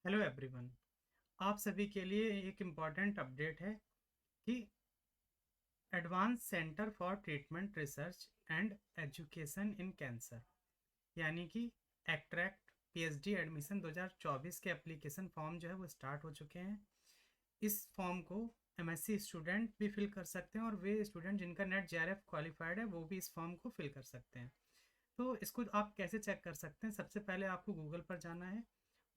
Hello everyone. आप सभी के लिए एक इम्पॉर्टेंट अपडेट है कि advance centre for treatment research and education in cancer यानी कि एक्ट्रैक्ट पीएचडी एडमिशन 2024 के एप्लीकेशन फॉर्म जो है वो स्टार्ट हो चुके हैं। इस फॉर्म को एमएससी स्टूडेंट भी फिल कर सकते हैं और वे स्टूडेंट जिनका नेट जेआरएफ क्वालिफाइड है वो भी इस फॉर्म को फिल कर सकते हैं। तो इसको आप कैसे चेक कर सकते हैं? सबसे पहले आपको गूगल पर जाना है,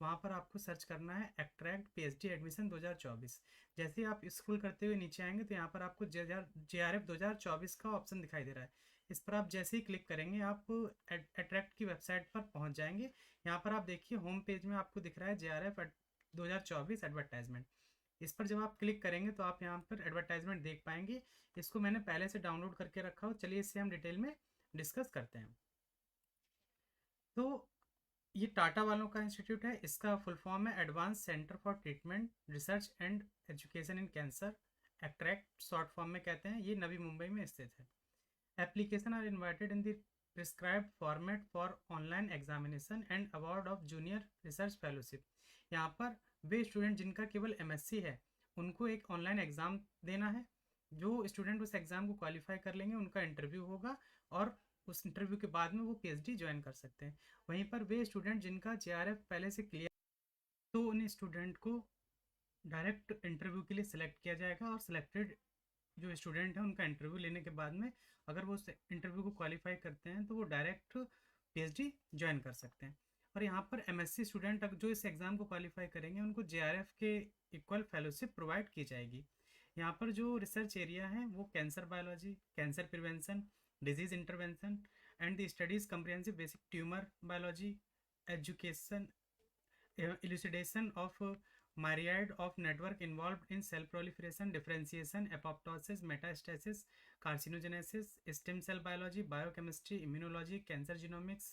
वहाँ पर आपको सर्च करना है एक्ट्रैक्ट पीएचडी एडमिशन 2024। जैसे ही आप स्क्रॉल करते हुए नीचे आएंगे तो यहाँ पर आपको जेआरएफ 2024 का ऑप्शन दिखाई दे रहा है। इस पर आप जैसे ही क्लिक करेंगे आप अट्रैक्ट की वेबसाइट पर पहुँच जाएंगे। यहाँ पर आप देखिए होम पेज में आपको दिख रहा है जेआरएफ 2024 एडवर्टाइजमेंट। इस पर जब आप क्लिक करेंगे तो आप यहाँ पर एडवर्टाइजमेंट देख पाएंगे। इसको मैंने पहले से डाउनलोड करके रखा हो, चलिए इससे हम डिटेल में डिस्कस करते हैं। तो ये टाटा वालों का इंस्टीट्यूट है, इसका फुल फॉर्म है advance centre for treatment research and education in cancer, एट्रैक्ट शॉर्ट फॉर्म में कहते हैं। ये नवी मुंबई में स्थित है। Application are invited in the prescribed format for online examination and award of junior research fellowship. यहाँ पर वे स्टूडेंट जिनका केवल एमएससी है उनको एक ऑनलाइन एग्ज़ाम देना है। जो स्टूडेंट उस एग्ज़ाम को क्वालिफाई कर लेंगे उनका इंटरव्यू होगा और उस इंटरव्यू के बाद में वो पीएचडी ज्वाइन कर सकते हैं। वहीं पर वे स्टूडेंट जिनका जेआरएफ पहले से क्लियर, तो उन स्टूडेंट को डायरेक्ट इंटरव्यू के लिए सिलेक्ट किया जाएगा और सिलेक्टेड जो स्टूडेंट है उनका इंटरव्यू लेने के बाद में अगर वो इंटरव्यू को क्वालिफाई करते हैं तो वो डायरेक्ट पीएचडी ज्वाइन कर सकते हैं। और यहाँ पर एमएससी स्टूडेंट जो इस एग्ज़ाम को क्वालिफाई करेंगे उनको जेआरएफ के इक्वल फेलोशिप प्रोवाइड की जाएगी। यहाँ पर जो रिसर्च एरिया है वो cancer biology, cancer prevention, disease intervention and the studies comprehensive basic tumour biology, education, elucidation of myriad of network involved in cell proliferation, differentiation, apoptosis, metastasis, carcinogenesis, stem cell biology, biochemistry, immunology, cancer genomics,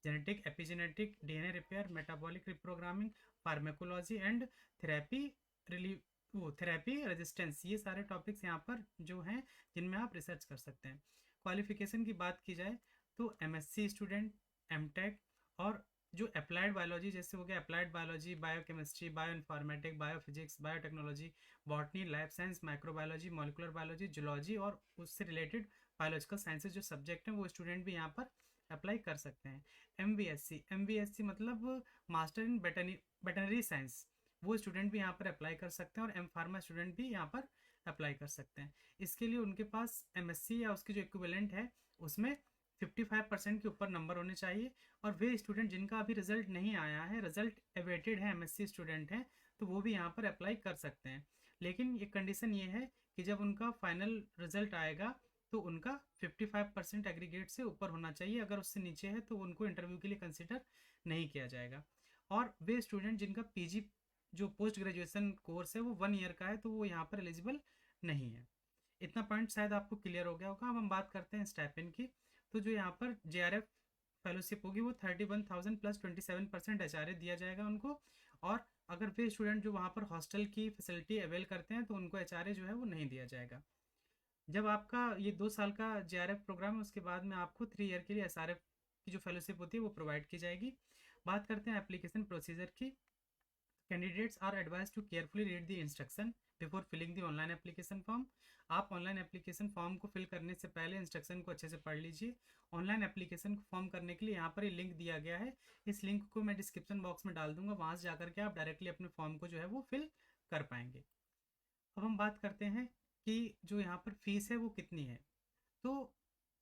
genetic, epigenetic, DNA repair, metabolic reprogramming, pharmacology and therapy relieve वो therapy resistance, ये सारे topics यहाँ पर जो हैं जिनमें आप research कर सकते हैं। क्वालिफिकेशन की बात की जाए तो एमएससी स्टूडेंट, एमटेक और जो अप्लाइड बायोलॉजी जैसे हो गया applied biology, biochemistry, bio informatic, biophysics, biotechnology, botany, life science, microbiology, molecular biology, zoology और उससे रिलेटेड बायोलॉजिकल साइंसेज जो सब्जेक्ट हैं वो स्टूडेंट भी यहाँ पर अप्लाई कर सकते हैं। एम मतलब मास्टर इन वेटनरी साइंस, वो स्टूडेंट भी यहाँ पर अप्लाई कर सकते हैं और एम फार्मा स्टूडेंट भी यहाँ पर अप्लाई कर सकते हैं। इसके लिए उनके पास एमएससी या उसकी जो इक्विवेलेंट है उसमें 55% के ऊपर नंबर होने चाहिए। और वे स्टूडेंट जिनका अभी रिजल्ट नहीं आया है, रिजल्ट अवेटेड है, एमएससी स्टूडेंट हैं, तो वो भी यहाँ पर अप्लाई कर सकते हैं। लेकिन ये कंडीशन ये है कि जब उनका फाइनल रिजल्ट आएगा तो उनका 55% एग्रीगेट से ऊपर होना चाहिए। अगर उससे नीचे है तो उनको इंटरव्यू के लिए कंसिडर नहीं किया जाएगा। और वे स्टूडेंट जिनका पीजी जो पोस्ट ग्रेजुएशन कोर्स है वो 1 ईयर का है तो वो यहाँ पर एलिजिबल नहीं है। इतना पॉइंट शायद आपको क्लियर हो गया होगा। अब हम बात करते हैं स्टाइपेंड की। तो जो यहाँ पर जेआरएफ फेलोशिप होगी वो 31,000 प्लस 27% एचआरए दिया जाएगा उनको। और अगर वे स्टूडेंट जो वहाँ पर हॉस्टल की फैसिलिटी अवेल करते हैं तो उनको एचआरए जो है वो नहीं दिया जाएगा। जब आपका ये 2 साल का जेआरएफ प्रोग्राम है उसके बाद में आपको 3 ईयर के लिए एसआरएफ की जो फेलोशिप होती है वो प्रोवाइड की जाएगी। बात करते हैं एप्लीकेशन प्रोसीजर की। Candidates are advise to carefully read the instruction before filling the online application form. आप ऑनलाइन एप्लीकेशन फॉर्म को फिल करने से पहले इंस्ट्रक्शन को अच्छे से पढ़ लीजिए। ऑनलाइन एप्लीकेशन फॉर्म करने के लिए यहाँ पर ये लिंक दिया गया है, इस लिंक को मैं डिस्क्रिप्शन बॉक्स में डाल दूंगा, वहाँ से जाकर के आप डायरेक्टली अपने फॉर्म को जो है वो फिल कर पाएंगे। अब हम बात करते हैं कि जो यहाँ पर फीस है वो कितनी है। तो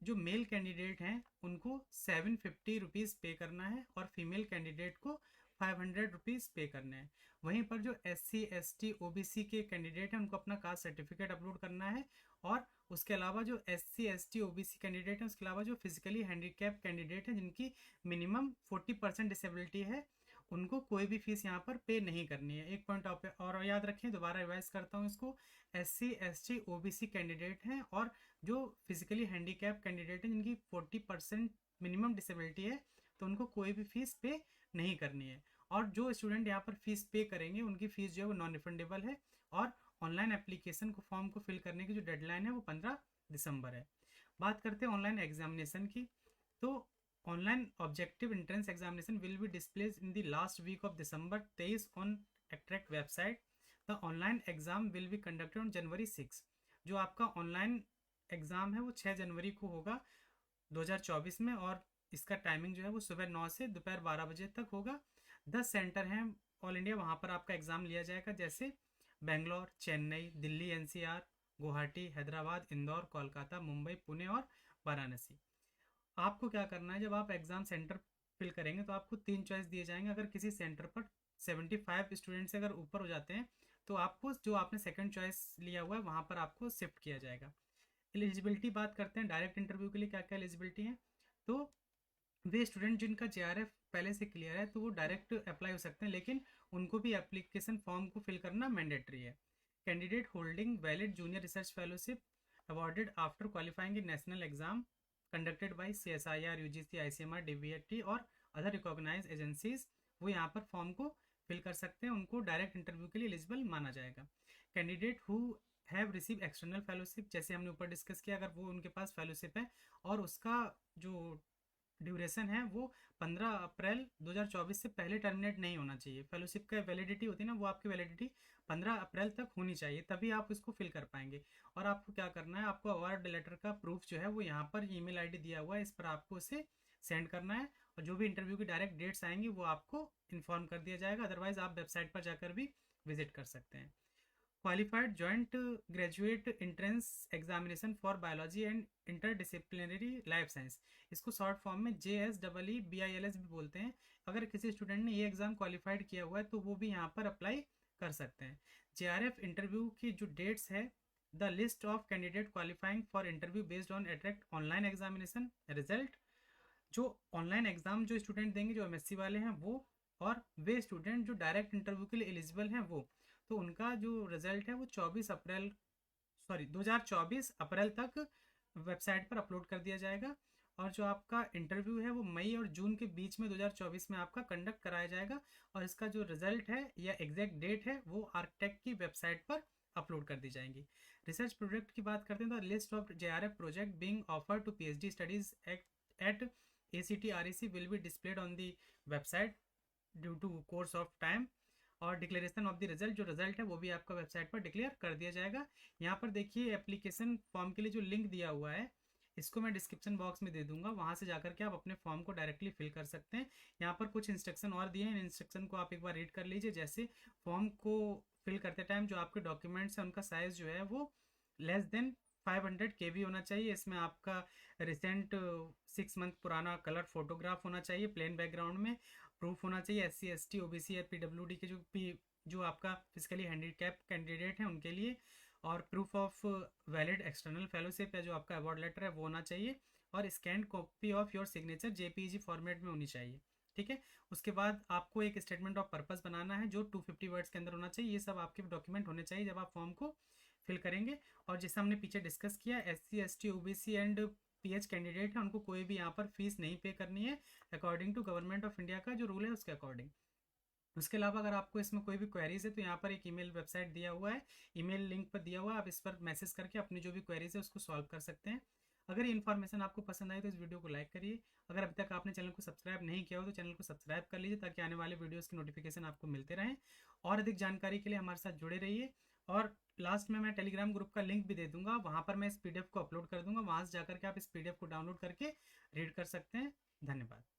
जो मेल कैंडिडेट हैं उनको 750 रुपीज़ पे करना है और फीमेल कैंडिडेट को 500 रुपीज़ पे करने हैं। वहीं पर जो SC ST OBC के कैंडिडेट हैं उनको अपना कास्ट सर्टिफिकेट अपलोड करना है। और उसके अलावा जो SC ST OBC कैंडिडेट हैं उसके अलावा जो फिजिकली हैंडीकैप कैंडिडेट हैं जिनकी मिनिमम 40% डिसेबिलिटी है उनको कोई भी फीस यहाँ पर पे नहीं करनी है। एक पॉइंट आप और याद रखें, दोबारा रिवाइज करता हूँ इसको। SC ST OBC कैंडिडेट हैं और जो फिजिकली हैंडीकैप कैंडिडेट हैं जिनकी 40% मिनिमम डिसेबिलिटी है तो उनको कोई भी फीस पे नहीं करनी है। और जो स्टूडेंट यहाँ पर फीस पे करेंगे उनकी फीस जो है वो नॉन रिफंडेबल है। और ऑनलाइन एप्लीकेशन को फॉर्म को फिल करने की जो डेडलाइन है वो 15 दिसंबर है। बात करते हैं ऑनलाइन एग्जामिनेशन की। तो online objective entrance examination will be displays in the last week of December 23 on एक्ट्रैक्ट website. The online exam will be conducted on January 6। जो आपका ऑनलाइन एग्ज़ाम है वो 6 जनवरी को होगा 2024 में, और इसका टाइमिंग जो है वो सुबह 9 से दोपहर 12 बजे तक होगा। 10 सेंटर हैं ऑल इंडिया, वहाँ पर आपका एग्ज़ाम लिया जाएगा, जैसे बेंगलोर, चेन्नई, दिल्ली एनसीआर, गुवाहाटी, हैदराबाद, इंदौर, कोलकाता, मुंबई, पुणे और वाराणसी। आपको क्या करना है, जब आप एग्ज़ाम सेंटर फिल करेंगे तो आपको 3 चॉइस दिए जाएंगे। अगर किसी सेंटर पर 75 स्टूडेंट से अगर ऊपर हो जाते हैं तो आपको जो आपने सेकंड चॉइस लिया हुआ है वहाँ पर आपको शिफ्ट किया जाएगा। एलिजिबिलिटी बात करते हैं, डायरेक्ट इंटरव्यू के लिए क्या क्या एलिजिबिलिटी है। तो वे स्टूडेंट जिनका जेआरएफ पहले से क्लियर है तो वो डायरेक्ट अप्लाई हो सकते हैं, लेकिन उनको भी एप्लीकेशन फॉर्म को फिल करना मैंडेटरी है। Candidate holding valid junior research fellowship awarded after qualifying in national exam conducted by CSIR, UGC, ICMR, DBT और अदर रिकॉग्नाइज एजेंसीज, वो यहाँ पर फॉर्म को फिल कर सकते हैं, उनको डायरेक्ट इंटरव्यू के लिए एलिजिबल माना जाएगा। Candidate who have receive external fellowship, जैसे हमने ऊपर डिस्कस किया, अगर वो उनके पास फेलोशिप है और उसका जो ड्यूरेशन है वो 15 अप्रैल 2024 से पहले टर्मिनेट नहीं होना चाहिए। फेलोशिप का वैलिडिटी होती है ना, वो आपकी वैलिडिटी 15 अप्रैल तक होनी चाहिए, तभी आप इसको फिल कर पाएंगे। और आपको क्या करना है, आपको अवार्ड लेटर का प्रूफ जो है वो यहाँ पर ईमेल आईडी दिया हुआ है, इस पर आपको उसे सेंड करना है, और जो भी इंटरव्यू की डायरेक्ट डेट्स आएंगी वो आपको इन्फॉर्म कर दिया जाएगा। अदरवाइज आप वेबसाइट पर जाकर भी विजिट कर सकते हैं। Qualified joint graduate entrance examination for biology and interdisciplinary life science, इसको शॉर्ट फॉर्म में JSEEBILS भी बोलते हैं। अगर किसी स्टूडेंट ने ये एग्ज़ाम क्वालिफाइड किया हुआ है तो वो भी यहाँ पर अप्लाई कर सकते हैं। JRF इंटरव्यू की जो डेट्स है, the list of candidate qualifying for interview based on attract online examination result, जो ऑनलाइन एग्ज़ाम जो स्टूडेंट देंगे जो MSc वाले हैं वो, और वे स्टूडेंट जो डायरेक्ट इंटरव्यू के लिए एलिजिबल हैं वो, तो उनका जो रिजल्ट है वो 2024 अप्रैल तक वेबसाइट पर अपलोड कर दिया जाएगा। और जो आपका इंटरव्यू है वो मई और जून के बीच में 2024 में आपका कंडक्ट कराया जाएगा, और इसका जो रिजल्ट है या एग्जैक्ट डेट है वो आर्कटेक की वेबसाइट पर अपलोड कर दी जाएंगी। रिसर्च प्रोजेक्ट की बात करते हैं तो list of JRF project being offer to PhD studies at ACT-REC will be displayed on the website due to course of time, और डिक्लेरेशन ऑफ द रिजल्ट, जो रिजल्ट है वो भी आपका वेबसाइट पर डिक्लेयर कर दिया जाएगा। यहाँ पर देखिए एप्लीकेशन फॉर्म के लिए जो लिंक दिया हुआ है इसको मैं डिस्क्रिप्शन बॉक्स में दे दूंगा, वहाँ से जाकर के आप अपने फॉर्म को डायरेक्टली फिल कर सकते हैं। यहाँ पर कुछ इंस्ट्रक्शन और दिए हैं, इन इंस्ट्रक्शन को आप एक बार रीड कर लीजिए। जैसे फॉर्म को फिल करते टाइम जो आपके डॉक्यूमेंट्स हैं उनका साइज़ जो है वो लेस देन 500 KB होना चाहिए। इसमें आपका रिसेंट 6 मंथ पुराना कलर फोटोग्राफ होना चाहिए प्लेन बैकग्राउंड में। प्रूफ होना चाहिए SC ST OBC या PWD के जो आपका फिजिकली हैंडीकैप कैंडिडेट हैं उनके लिए। और proof of valid external fellowship या जो आपका अवार्ड लेटर है वो होना चाहिए। और scan copy of your signature JPEG format में होनी चाहिए। ठीक है, उसके बाद आपको एक स्टेटमेंट ऑफ पर्पस बनाना है जो 250 वर्ड्स के अंदर होना चाहिए। ये सब आपके डॉक्यूमेंट होने चाहिए जब आप फॉर्म को फिल करेंगे। और जैसे हमने पीछे डिस्कस किया, SC ST OBC and PH candidate है उनको कोई भी यहाँ पर फीस नहीं पे करनी है, according to government of India का जो रूल है उसके अकॉर्डिंग। उसके अलावा अगर आपको इसमें कोई भी क्वेरीज है तो यहाँ पर एक ईमेल वेबसाइट दिया हुआ है, ईमेल लिंक पर दिया हुआ है, आप इस पर मैसेज करके अपनी जो भी क्वेरीज है उसको सॉल्व कर सकते हैं। अगर ये इन्फॉर्मेशन आपको पसंद आई तो इस वीडियो को लाइक करिए। अगर अभी तक आपने चैनल को सब्सक्राइब नहीं किया हो तो चैनल को सब्सक्राइब कर लीजिए ताकि आने वाले वीडियोस की नोटिफिकेशन आपको मिलते रहें। और अधिक जानकारी के लिए हमारे साथ जुड़े रहिए। और लास्ट में मैं टेलीग्राम ग्रुप का लिंक भी दे दूंगा, वहाँ पर मैं इस PDF को अपलोड कर दूंगा, वहाँ से जाकर के आप इस PDF को डाउनलोड करके रीड कर सकते हैं। धन्यवाद।